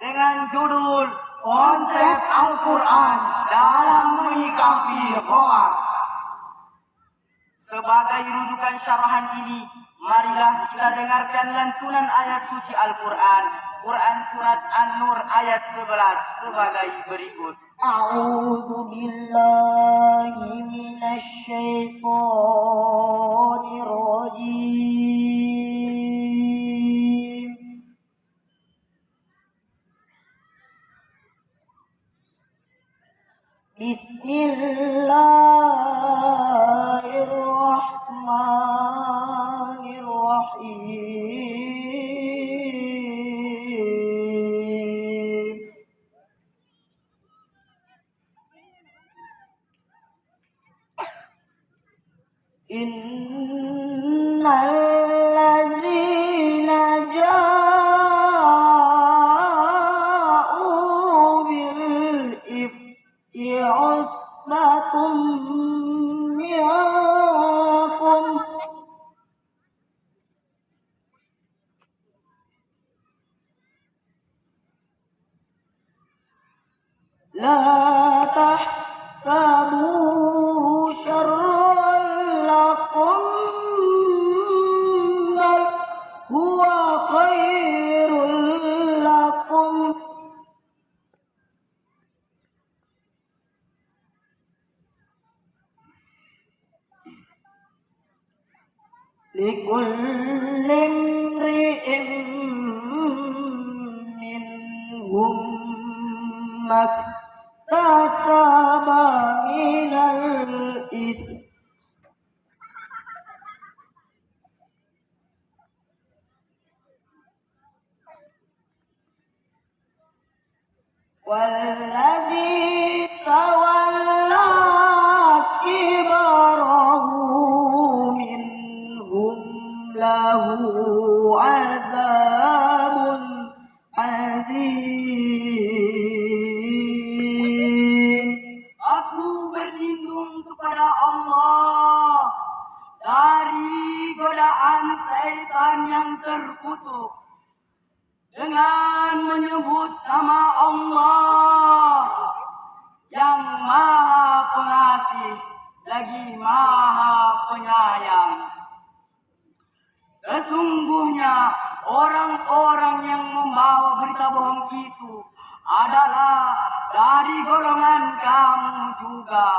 dengan judul Konsep Al-Quran dalam Menyikapi Hoaks. Sebagai rujukan syarahan ini, marilah kita dengarkan lantunan ayat suci Al-Quran, Quran Surat An-Nur ayat 11 sebagai berikut. A'udzu billahi minasy syaithanir rajim. Bismillahirrahmanirrahim. Innal ladzina ja'u bil ifki usbatum minkum la tahsabuhu syarran lakum bal huwa khairul lakum likulli imri'in minhum maktasaba minal itsm والذي تولى كبره منهم له عذاب عظيم. Aku berlindung kepada Allah dari godaan syaitan yang terkutuk dengan menyebut nama Allah yang Maha Pengasih lagi Maha Penyayang. Sesungguhnya orang-orang yang membawa berita bohong itu adalah dari golongan kamu juga.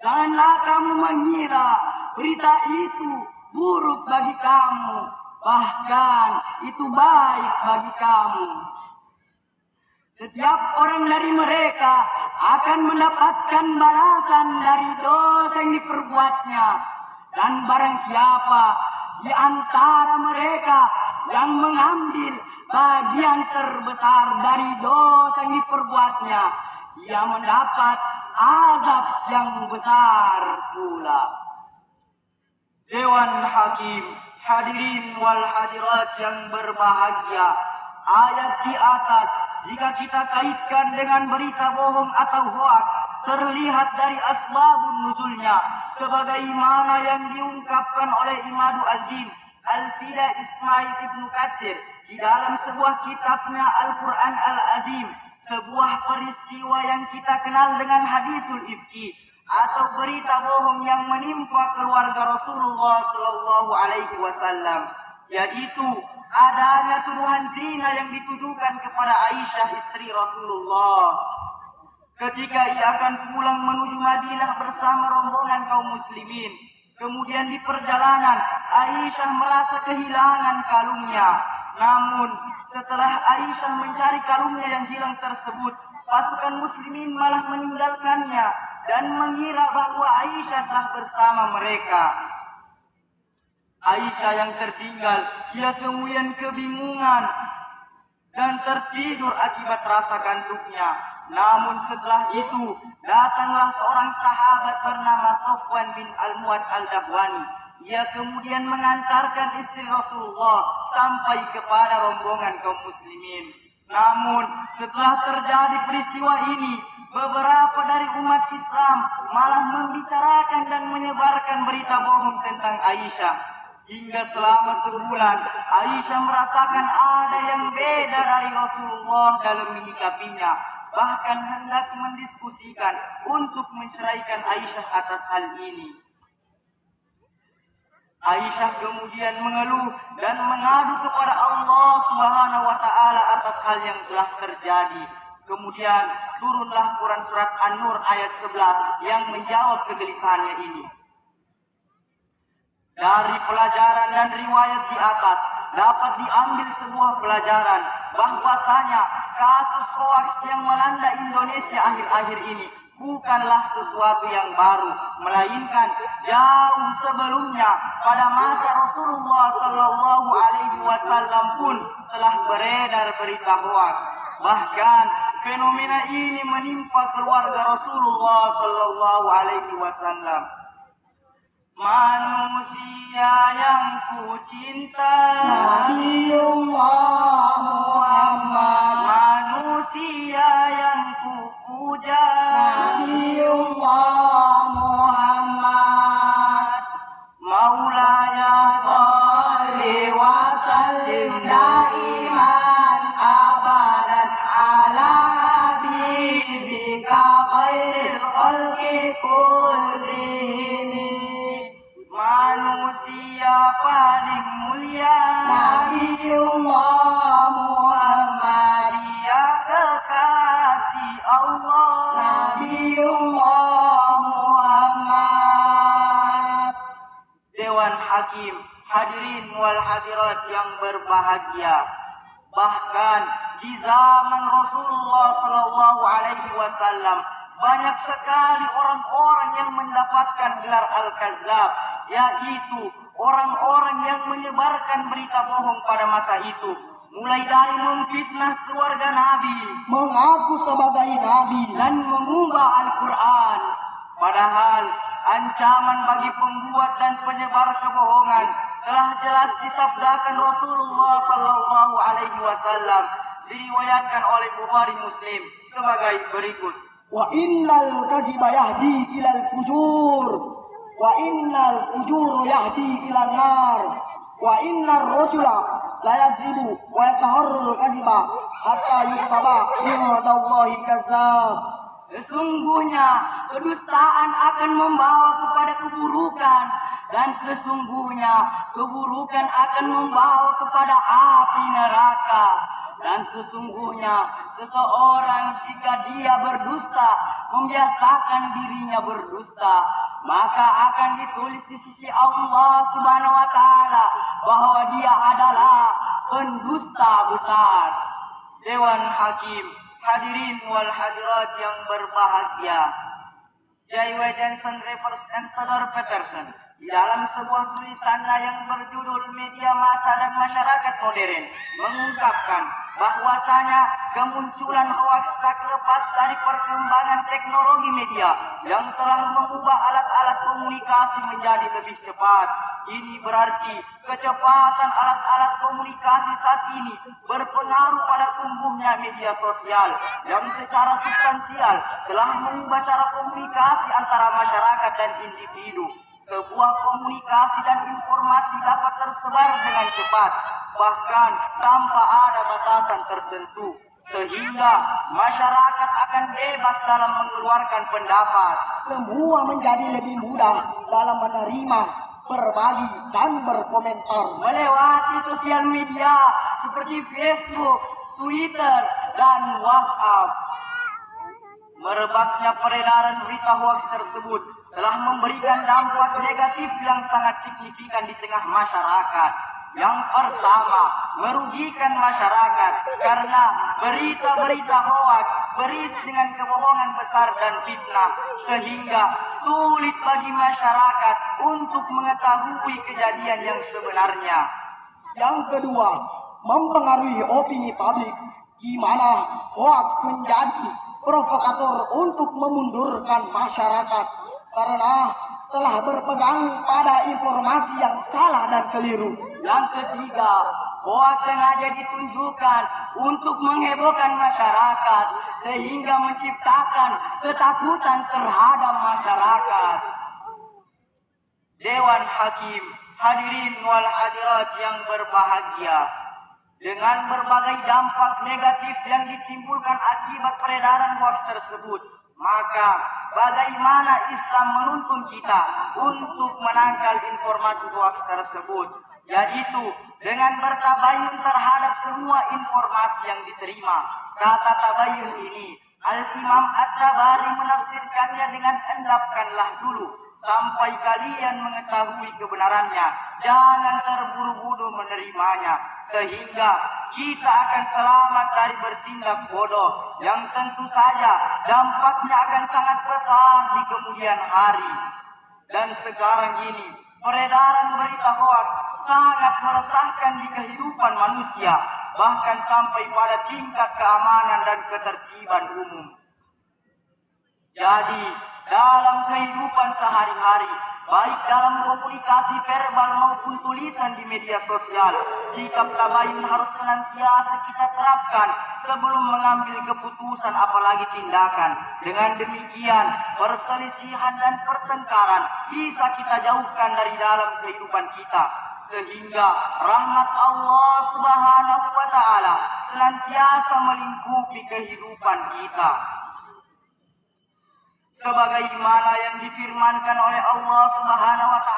Janganlah kamu mengira berita itu buruk bagi kamu, bahkan itu baik bagi kamu. Setiap orang dari mereka akan mendapatkan balasan dari dosa yang diperbuatnya, dan barang siapa di antara mereka yang mengambil bagian terbesar dari dosa yang diperbuatnya, ia mendapat azab yang besar pula. Dewan Hakim, hadirin wal hadirat yang berbahagia, ayat di atas jika kita kaitkan dengan berita bohong atau hoaks, terlihat dari asbabun nuzulnya sebagaimana yang diungkapkan oleh Imadu al-Din Al-Fida Ismail Ibnu Katsir di dalam sebuah kitabnya Al-Quran Al-Azim, sebuah peristiwa yang kita kenal dengan hadisul ifki atau berita bohong yang menimpa keluarga Rasulullah sallallahu alaihi wasallam, yaitu adanya tuduhan zina yang ditujukan kepada Aisyah istri Rasulullah. Ketika ia akan pulang menuju Madinah bersama rombongan kaum muslimin, kemudian di perjalanan Aisyah merasa kehilangan kalungnya. Namun setelah Aisyah mencari kalungnya yang hilang tersebut, pasukan muslimin malah meninggalkannya dan mengira bahwa Aisyah telah bersama mereka. Aisyah yang tertinggal, ia kemudian kebingungan dan tertidur akibat rasa kantuknya. Namun setelah itu datanglah seorang sahabat bernama Sofwan bin Al-Mu'ad Al-Dahwani. Ia kemudian mengantarkan istri Rasulullah sampai kepada rombongan kaum muslimin. Namun setelah terjadi peristiwa ini, beberapa dari umat Islam malah membicarakan dan menyebarkan berita bohong tentang Aisyah. Hingga selama sebulan, Aisyah merasakan ada yang beda dari Rasulullah dalam menyikapinya. Bahkan hendak mendiskusikan untuk menceraikan Aisyah atas hal ini. Aisyah kemudian mengeluh dan mengadu kepada Allah Subhanahu wa taala atas hal yang telah terjadi. Kemudian turunlah Quran surat An-Nur ayat 11 yang menjawab kegelisahannya ini. Dari pelajaran dan riwayat di atas dapat diambil sebuah pelajaran bahwasanya kasus hoaks yang melanda Indonesia akhir-akhir ini bukanlah sesuatu yang baru, melainkan jauh sebelumnya pada masa Rasulullah Sallallahu Alaihi Wasallam pun telah beredar berita hoaks. Bahkan fenomena ini menimpa keluarga Rasulullah Sallallahu Alaihi Wasallam. Manusia yang ku cinta, Nabiullah Muhammad, manusia yang ku puja, Nabiullah Muhammad. Maulaya Salli wa sallim daiman abadan ala habibika khairil khalqi kullihim. manusia paling mulia, Nabiullah Muhammad, dia kekasih Allah, Nabiullah Muhammad. Dewan Hakim, hadirin wal hadirat yang berbahagia. Bahkan di zaman Rasulullah Sallallahu Alaihi Wasallam banyak sekali orang-orang yang mendapatkan gelar Al-Kazzab, yaitu orang-orang yang menyebarkan berita bohong pada masa itu, mulai dari memfitnah keluarga Nabi, Mengaku sebagai Nabi, dan mengubah Al-Quran. Padahal ancaman bagi pembuat dan penyebar kebohongan telah jelas disabdakan Rasulullah Sallallahu Alaihi Wasallam, diriwayatkan oleh Bukhari Muslim sebagai berikut. wa innal kaziba yahdi ilal fujur, wa innal fujur yahdi ilal nar, wa innar rajula la yazibu wa yataharrul kaziba hatta yuktaba indallahi kazzab. Sesungguhnya kedustaan akan membawa kepada keburukan, dan sesungguhnya keburukan akan membawa kepada api neraka. Dan sesungguhnya seseorang jika dia berdusta, membiasakan dirinya berdusta, maka akan ditulis di sisi Allah Subhanahu wa taala bahwa dia adalah pendusta besar. Dewan Hakim, hadirin wal hadirat yang berbahagia. J.W. Jensen Rivers and Theodore Peterson di dalam sebuah tulisannya yang berjudul Media Massa dan Masyarakat Modern mengungkapkan bahwasanya kemunculan hoaks tak lepas dari perkembangan teknologi media yang telah mengubah alat-alat komunikasi menjadi lebih cepat. Ini berarti kecepatan alat-alat komunikasi saat ini berpengaruh pada tumbuhnya media sosial yang secara substansial telah mengubah cara komunikasi antara masyarakat dan individu. Sebuah komunikasi dan informasi dapat tersebar dengan cepat, bahkan tanpa ada batasan tertentu, sehingga masyarakat akan bebas dalam mengeluarkan pendapat. Semua menjadi lebih mudah dalam menerima, berbagi, dan berkomentar. Melewati sosial media seperti Facebook, Twitter, dan WhatsApp. Merebaknya peredaran berita hoaks tersebut telah memberikan dampak negatif yang sangat signifikan di tengah masyarakat. Yang pertama, merugikan masyarakat karena berita-berita hoaks berisi dengan kebohongan besar dan fitnah, sehingga sulit bagi masyarakat untuk mengetahui kejadian yang sebenarnya. Yang kedua, mempengaruhi opini publik, di mana hoaks menjadi provokator untuk memundurkan masyarakat karena telah berpegang pada informasi yang salah dan keliru. Yang ketiga, hoaks sengaja ditunjukkan untuk menghebohkan masyarakat sehingga menciptakan ketakutan terhadap masyarakat. Dewan Hakim, hadirin wal hadirat yang berbahagia, dengan berbagai dampak negatif yang ditimbulkan akibat peredaran hoaks tersebut, maka bagaimana Islam menuntun kita untuk menangkal informasi hoaks tersebut, yaitu dengan bertabayun terhadap semua informasi yang diterima. Kata tabayun ini Al-Imam At-Tabari menafsirkannya dengan endapkanlah dulu sampai kalian mengetahui kebenarannya, jangan terburu-buru menerimanya, sehingga kita akan selamat dari bertindak bodoh yang tentu saja dampaknya akan sangat besar di kemudian hari. Dan sekarang ini peredaran berita hoaks sangat meresahkan di kehidupan manusia, bahkan sampai pada tingkat keamanan dan ketertiban umum. Jadi, dalam kehidupan sehari-hari, baik dalam komunikasi verbal maupun tulisan di media sosial, sikap tabayun harus senantiasa kita terapkan sebelum mengambil keputusan apalagi tindakan. Dengan demikian, perselisihan dan pertengkaran bisa kita jauhkan dari dalam kehidupan kita, sehingga rahmat Allah Subhanahu wa Ta'ala senantiasa melingkupi kehidupan kita. Sebagaimana yang difirmankan oleh Allah Subhanahu wa Ta'ala